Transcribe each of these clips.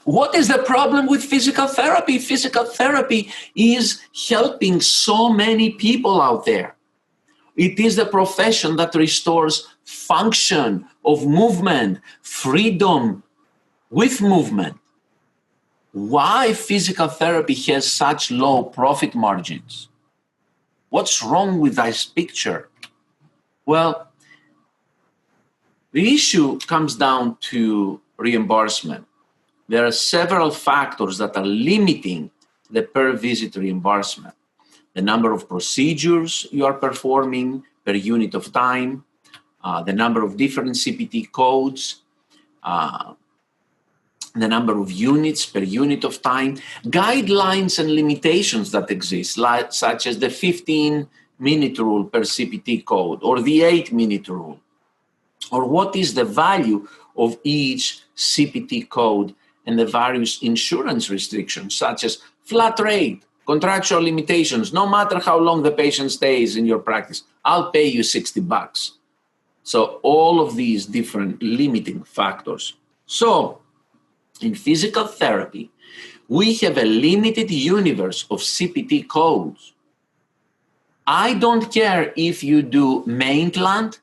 What is the problem with physical therapy? Physical therapy is helping so many people out there. It is the profession that restores function of movement, freedom with movement. Why physical therapy has such low profit margins? What's wrong with this picture? Well, the issue comes down to reimbursement. There are several factors that are limiting the per visit reimbursement. The number of procedures you are performing per unit of time, the number of different CPT codes, the number of units per unit of time, guidelines and limitations that exist, such as the 15-minute rule per CPT code or the 8-minute rule, or what is the value of each CPT code and the various insurance restrictions, such as flat rate, contractual limitations. No matter how long the patient stays in your practice, I'll pay you $60. So all of these different limiting factors. So in physical therapy, we have a limited universe of CPT codes. I don't care if you do Maitland,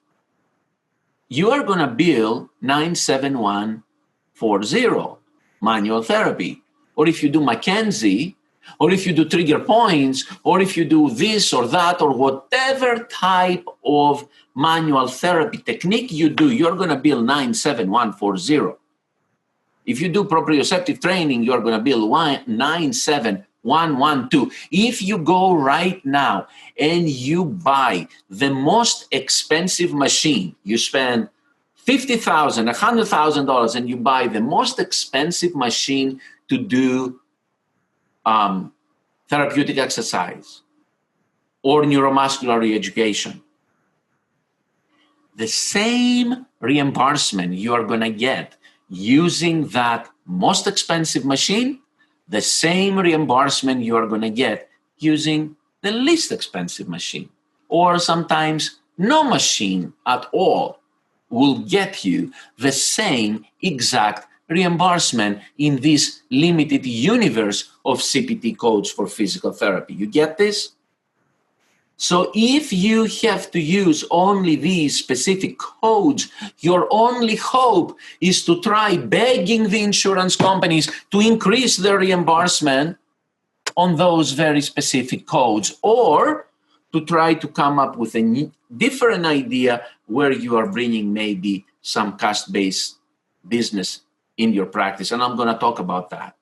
you are going to bill 97140 manual therapy. Or if you do Mackenzie, or if you do trigger points, or if you do this or that, or whatever type of manual therapy technique you do, you're going to bill 97140. If you do proprioceptive training, you're going to bill 97112. If you go right now and you buy the most expensive machine, you spend $50,000, $100,000, and you buy the most expensive machine to do therapeutic exercise or neuromuscular re-education, the same reimbursement you are going to get using that most expensive machine, the same reimbursement you are going to get using the least expensive machine, or sometimes no machine at all will get you the same exact reimbursement in this limited universe of CPT codes for physical therapy. You get this? So if you have to use only these specific codes, your only hope is to try begging the insurance companies to increase their reimbursement on those very specific codes, or to try to come up with a different idea where you are bringing maybe some cash-based business in your practice. And I'm going to talk about that.